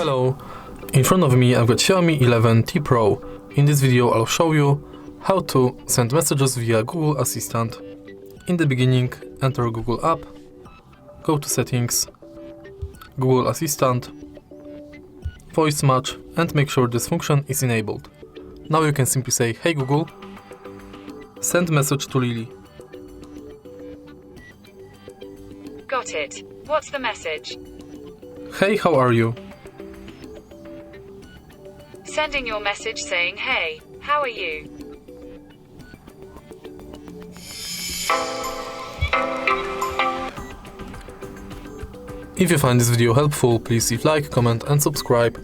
Hello, in front of me I've got Xiaomi 11T Pro. In this video I'll show you how to send messages via Google Assistant. In the beginning, enter Google app, go to settings, Google Assistant, voice match, and make sure this function is enabled. Now you can simply say, "Hey Google, send message to Lily." Got it. What's the message? "Hey, how are you?" Sending your message saying, "Hey, how are you?" If you find this video helpful, please leave like, comment and subscribe.